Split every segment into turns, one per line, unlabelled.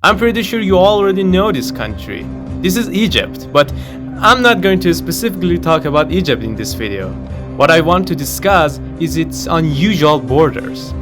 I'm pretty sure you already know this country. This is Egypt, but I'm not going to specifically talk about Egypt in this video. What I want to discuss is its unusual borders.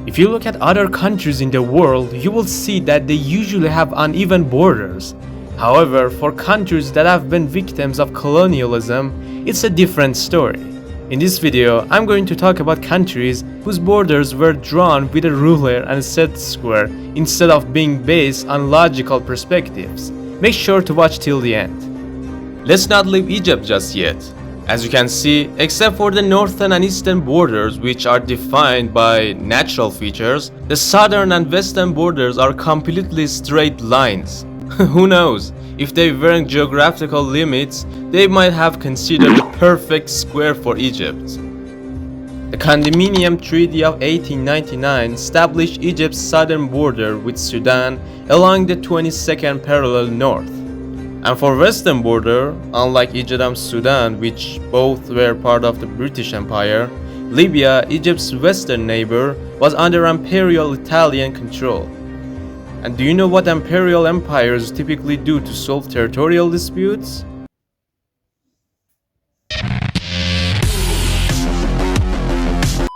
If you look at other countries in the world, you will see that they usually have uneven borders. However, for countries that have been victims of colonialism, it's a different story. In this video, I'm going to talk about countries whose borders were drawn with a ruler and a set square instead of being based on logical perspectives. Make sure to watch till the end. Let's not leave Egypt just yet. As you can see, except for the northern and eastern borders, which are defined by natural features, the southern and western borders are completely straight lines. Who knows? If they weren't geographical limits, they might have considered a perfect square for Egypt. The Condominium Treaty of 1899 established Egypt's southern border with Sudan along the 22nd parallel north. And for western border, unlike Egypt and Sudan, which both were part of the British Empire, Libya, Egypt's western neighbor, was under imperial Italian control. And do you know what imperial empires typically do to solve territorial disputes?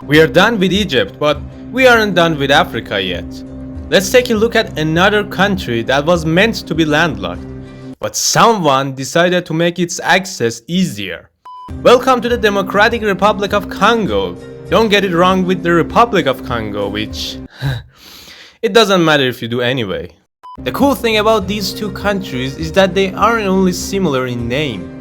We are done with Egypt, but we aren't done with Africa yet. Let's take a look at another country that was meant to be landlocked, but someone decided to make its access easier. Welcome to the Democratic Republic of Congo. Don't get it wrong with the Republic of Congo, which it doesn't matter if you do anyway. The cool thing about these two countries is that they aren't only similar in name.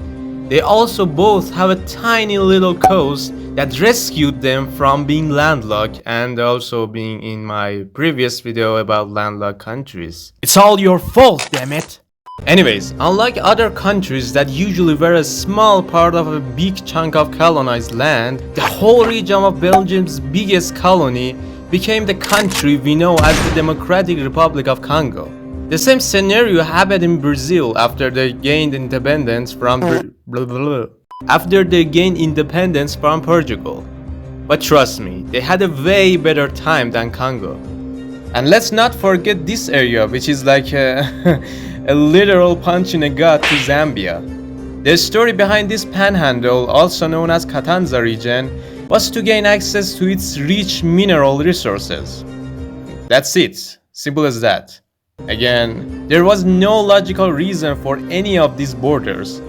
They also both have a tiny little coast that rescued them from being landlocked and also being in my previous video about landlocked countries. It's all your fault, damn it! Anyways, unlike other countries that usually were a small part of a big chunk of colonized land, the whole region of Belgium's biggest colony became the country we know as the Democratic Republic of Congo. The same scenario happened in Brazil after they gained independence from Portugal. But trust me, they had a way better time than Congo. And let's not forget this area, which is like a literal punch in the gut to Zambia. The story behind this panhandle, also known as Katanza region, was to gain access to its rich mineral resources. That's it, simple as that. Again, there was no logical reason for any of these borders.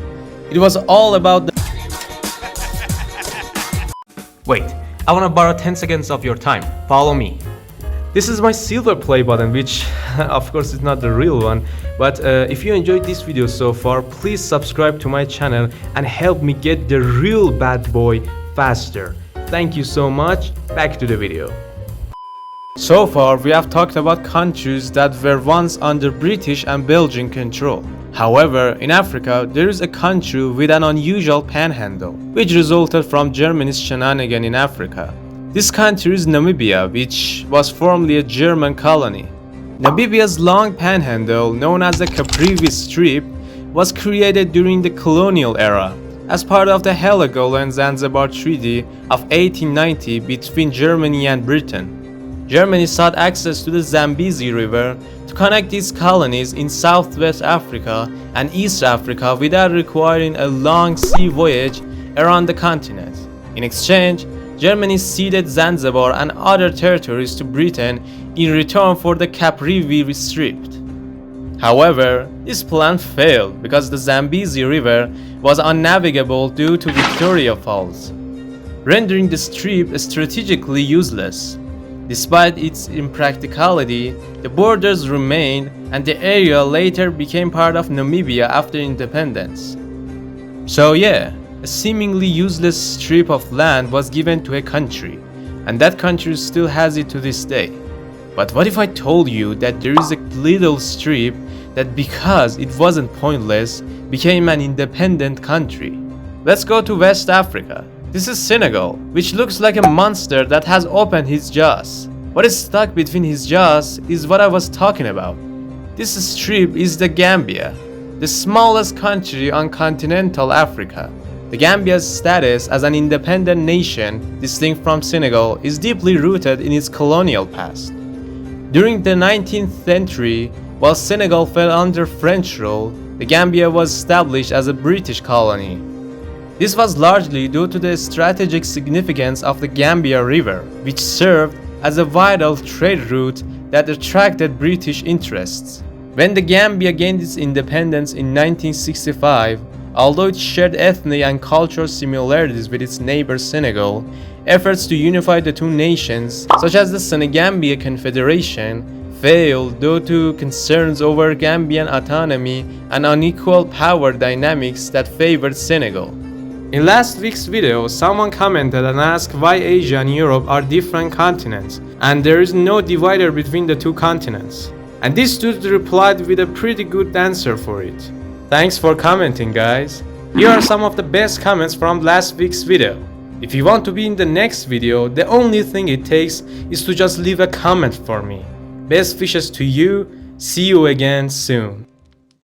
It was all about the... Wait, I wanna borrow 10 seconds of your time. Follow me. This is my silver play button, which of course is not the real one, but if you enjoyed this video so far, please subscribe to my channel and help me get the real bad boy faster. Thank you so much. Back to the video. So far, we have talked about countries that were once under British and Belgian control. However, in Africa, there is a country with an unusual panhandle, which resulted from Germany's shenanigan in Africa. This country is Namibia, which was formerly a German colony. Namibia's long panhandle, known as the Caprivi Strip, was created during the colonial era as part of the Heligoland-Zanzibar Treaty of 1890 between Germany and Britain. Germany sought access to the Zambezi River to connect its colonies in Southwest Africa and East Africa without requiring a long sea voyage around the continent. In exchange, Germany ceded Zanzibar and other territories to Britain in return for the Caprivi Strip. However, this plan failed because the Zambezi River was unnavigable due to Victoria Falls, rendering the strip strategically useless. Despite its impracticality, the borders remained and the area later became part of Namibia after independence. So yeah, a seemingly useless strip of land was given to a country, and that country still has it to this day. But what if I told you that there is a little strip that, because it wasn't pointless, became an independent country? Let's go to West Africa. This is Senegal, which looks like a monster that has opened his jaws. What is stuck between his jaws is what I was talking about. This strip is the Gambia, the smallest country on continental Africa. The Gambia's status as an independent nation, distinct from Senegal, is deeply rooted in its colonial past. During the 19th century, While Senegal fell under French rule, the Gambia was established as a British colony. This was largely due to the strategic significance of the Gambia River, which served as a vital trade route that attracted British interests. When the Gambia gained its independence in 1965, although it shared ethnic and cultural similarities with its neighbor Senegal, efforts to unify the two nations, such as the Senegambia Confederation, failed due to concerns over Gambian autonomy and unequal power dynamics that favored Senegal. In last week's video, someone commented and asked why Asia and Europe are different continents, and there is no divider between the two continents. And this dude replied with a pretty good answer for it. Thanks for commenting, guys. Here are some of the best comments from last week's video. If you want to be in the next video, the only thing it takes is to just leave a comment for me. Best wishes to you. See you again soon.